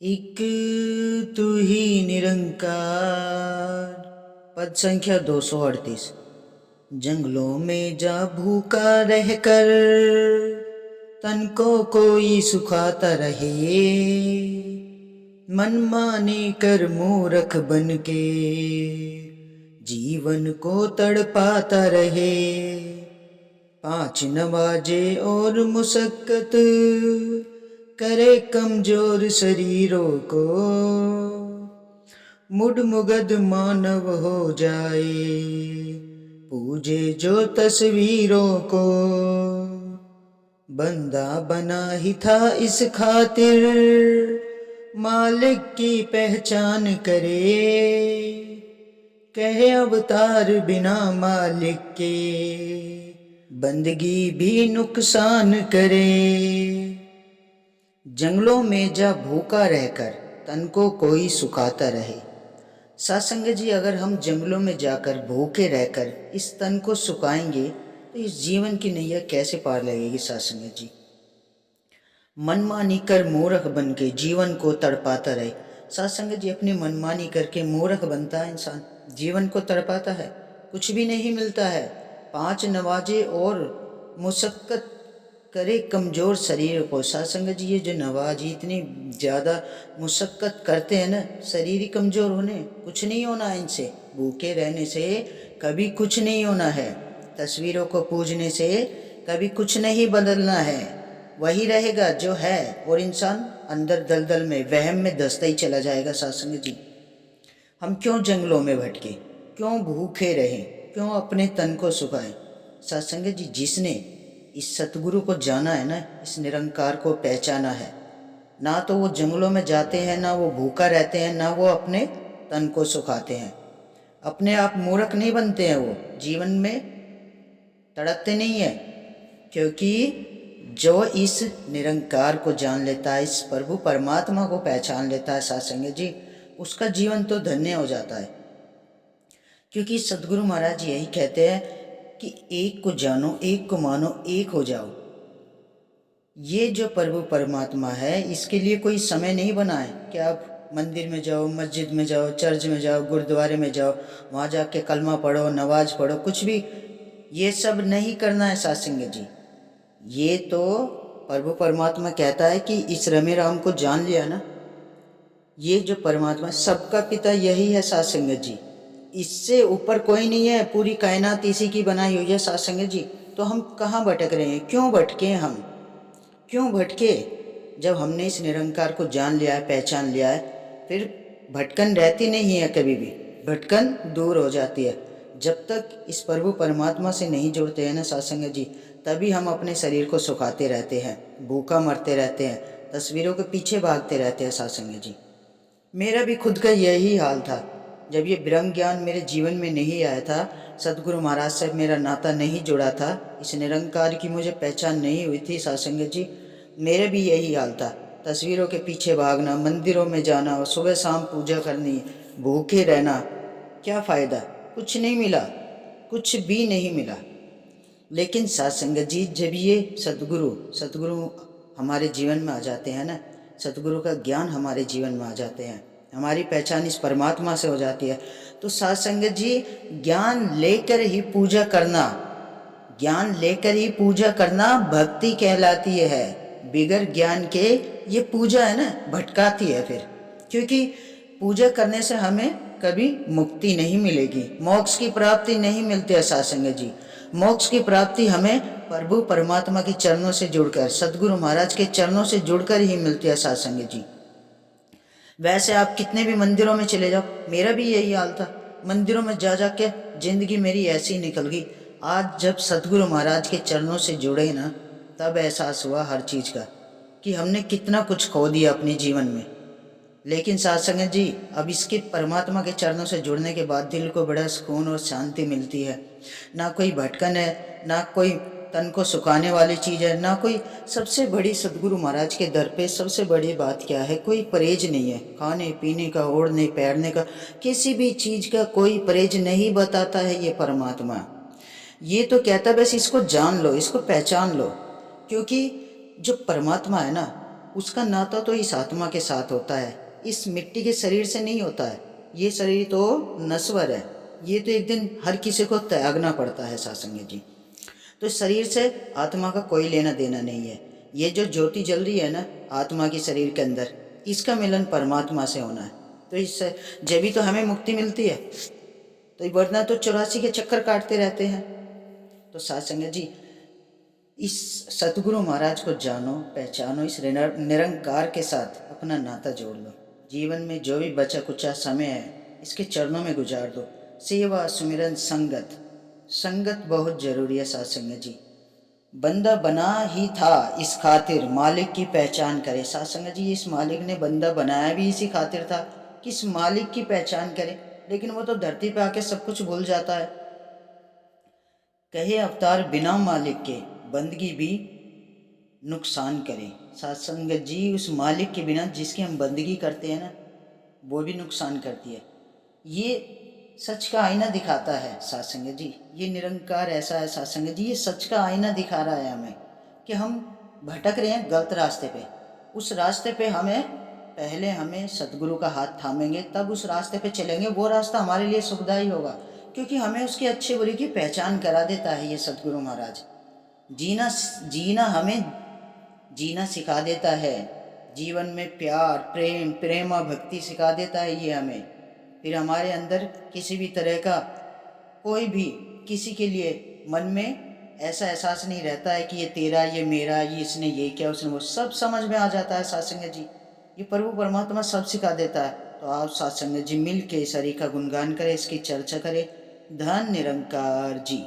एक तू ही निरंकार। पद संख्या 238। जंगलों में जा भूखा रहकर, तन को कोई सुखाता रहे। मन माने कर मूर्ख बन के, जीवन को तड़पाता रहे। पांच नवाजे और मुशक्कत करे कमजोर शरीरों को। मुड मुगद मानव हो जाए, पूजे जो तस्वीरों को। बंदा बना ही था इस खातिर, मालिक की पहचान करे। कहे अवतार बिना मालिक के, बंदगी भी नुकसान करे। जंगलों में जा भूखा रहकर, तन को कोई सुखाता रहे। सत्संग जी, अगर हम जंगलों में जाकर भूखे रहकर इस तन को सुखाएंगे तो इस जीवन की नैया कैसे पार लगेगी। सत्संग जी, मनमानी कर मूर्ख बन के जीवन को तड़पाता रहे। सत्संग जी, अपनी मनमानी करके मूर्ख बनता है इंसान, जीवन को तड़पाता है, कुछ भी नहीं मिलता है। पांच नवाजे और मुशक्कत करे कमज़ोर शरीर को। सत्संग जी, ये जो नवाजी इतनी ज़्यादा मुशक्कत करते हैं ना, शरीर ही कमज़ोर होने, कुछ नहीं होना इनसे। भूखे रहने से कभी कुछ नहीं होना है। तस्वीरों को पूजने से कभी कुछ नहीं बदलना है, वही रहेगा जो है। और इंसान अंदर दलदल में, वहम में धंसता ही चला जाएगा। सत्संग जी, हम क्यों जंगलों में भटके, क्यों भूखे रहे, क्यों अपने तन को सुखाए। सत्संग जी, जिसने इस सतगुरु को जाना है ना, इस निरंकार को पहचाना है, ना तो वो जंगलों में जाते हैं, ना वो भूखा रहते हैं, ना वो अपने तन को सुखाते हैं। अपने आप मूर्ख नहीं बनते हैं, वो जीवन में तड़पते नहीं है। क्योंकि जो इस निरंकार को जान लेता है, इस प्रभु परमात्मा को पहचान लेता है सत्संग जी, उसका जीवन तो धन्य हो जाता है। क्योंकि सदगुरु महाराज यही कहते हैं कि एक को जानो, एक को मानो, एक हो जाओ। ये जो प्रभु परमात्मा है, इसके लिए कोई समय नहीं बना है कि आप मंदिर में जाओ, मस्जिद में जाओ, चर्च में जाओ, गुरुद्वारे में जाओ, वहाँ जाके कलमा पढ़ो, नमाज पढ़ो, कुछ भी ये सब नहीं करना है सत्संग जी। ये तो प्रभु परमात्मा कहता है कि इस रमे राम को जान लिया ना, ये जो परमात्मा सबका पिता यही है सत्संग जी, इससे ऊपर कोई नहीं है। पूरी कायनात इसी की बनाई हुई है सत्संग जी। तो हम कहाँ भटक रहे हैं, क्यों भटके हम, क्यों भटके। जब हमने इस निरंकार को जान लिया है, पहचान लिया है, फिर भटकन रहती नहीं है, कभी भी भटकन दूर हो जाती है। जब तक इस प्रभु परमात्मा से नहीं जुड़ते हैं ना सत्संग जी, तभी हम अपने शरीर को सुखाते रहते हैं, भूखा मरते रहते हैं, तस्वीरों के पीछे भागते रहते हैं सत्संग जी। मेरा भी खुद का यही हाल था। जब ये ब्रह्म ज्ञान मेरे जीवन में नहीं आया था, सदगुरु महाराज से मेरा नाता नहीं जुड़ा था, इस निरंकार की मुझे पहचान नहीं हुई थी सत्संग जी, मेरे भी यही हाल था। तस्वीरों के पीछे भागना, मंदिरों में जाना और सुबह शाम पूजा करनी, भूखे रहना, क्या फ़ायदा, कुछ नहीं मिला, कुछ भी नहीं मिला। लेकिन सत्संग जी, जब ये सतगुरु हमारे जीवन में आ जाते हैं ना, सतगुरु का ज्ञान हमारे जीवन में आ जाते हैं, हमारी पहचान इस परमात्मा से हो जाती है, तो सत्संग जी, ज्ञान लेकर ही पूजा करना, ज्ञान लेकर ही पूजा करना भक्ति कहलाती है। बिगर ज्ञान के ये पूजा है ना, भटकाती है फिर। क्योंकि पूजा करने से हमें कभी मुक्ति नहीं मिलेगी, मोक्ष की प्राप्ति नहीं मिलती है सत्संग जी। मोक्ष की प्राप्ति हमें प्रभु परमात्मा के चरणों से जुड़कर, सदगुरु महाराज के चरणों से जुड़कर ही मिलती है सत्संग जी। वैसे आप कितने भी मंदिरों में चले जाओ, मेरा भी यही हाल था, मंदिरों में जा जा के जिंदगी मेरी ऐसी निकल गई। आज जब सतगुरु महाराज के चरणों से जुड़े ना, तब एहसास हुआ हर चीज़ का कि हमने कितना कुछ खो दिया अपने जीवन में। लेकिन सत्संग जी, अब इसके परमात्मा के चरणों से जुड़ने के बाद दिल को बड़ा सुकून और शांति मिलती है। ना कोई भटकन है, ना कोई तन को सुखाने वाली चीज़ है, ना कोई। सबसे बड़ी सदगुरु महाराज के दर पे सबसे बड़ी बात क्या है, कोई परहेज नहीं है, खाने पीने का, ओढ़ने पैरने का, किसी भी चीज़ का कोई परहेज नहीं बताता है ये परमात्मा। ये तो कहता बस इसको जान लो, इसको पहचान लो। क्योंकि जो परमात्मा है ना, उसका नाता तो इस आत्मा के साथ होता है, इस मिट्टी के शरीर से नहीं होता है। ये शरीर तो नश्वर है, ये तो एक दिन हर किसी को त्यागना पड़ता है सासंग जी। तो शरीर से आत्मा का कोई लेना देना नहीं है। ये जो ज्योति जल रही है ना आत्मा की शरीर के अंदर, इसका मिलन परमात्मा से होना है। तो इससे जब भी तो हमें मुक्ति मिलती है, तो वरना तो 84 के चक्कर काटते रहते हैं। तो साथ संगत जी, इस सतगुरु महाराज को जानो, पहचानो, इस निरंकार के साथ अपना नाता जोड़ लो। जीवन में जो भी बचा कुचा समय है इसके चरणों में गुजार दो। सेवा, सुमिरन, संगत, संगत बहुत जरूरी है साथ संगत जी। बंदा बना ही था इस खातिर मालिक की पहचान करे। साथ संगत जी, इस मालिक ने बंदा बनाया भी इसी खातिर था कि इस मालिक की पहचान करे, लेकिन वो तो धरती पे आके सब कुछ भूल जाता है। कहे अवतार बिना मालिक के बंदगी भी नुकसान करे। सत्संगत जी, उस मालिक के बिना जिसकी हम बंदगी करते हैं ना, वो भी नुकसान करती है। ये सच का आईना दिखाता है सत्संगत जी। ये निरंकार ऐसा है सत्संगत जी, ये सच का आईना दिखा रहा है हमें कि हम भटक रहे हैं गलत रास्ते पे। उस रास्ते पे पहले हमें सतगुरु का हाथ थामेंगे, तब उस रास्ते पे चलेंगे। वो रास्ता हमारे लिए सुखदायी होगा, क्योंकि हमें उसके अच्छे बुरे की पहचान करा देता है ये सतगुरु महाराज। जीना जीना हमें जीना सिखा देता है। जीवन में प्यार, प्रेम, प्रेमा भक्ति सिखा देता है ये हमें। फिर हमारे अंदर किसी भी तरह का कोई भी किसी के लिए मन में ऐसा एहसास नहीं रहता है कि ये तेरा, ये मेरा, ये इसने ये किया, उसने वो। सब समझ में आ जाता है सत्संग जी। ये प्रभु परमात्मा सब सिखा देता है। तो आप सत्संग जी मिल के इस हरि का गुणगान करें, इसकी चर्चा करें। धन निरंकार जी।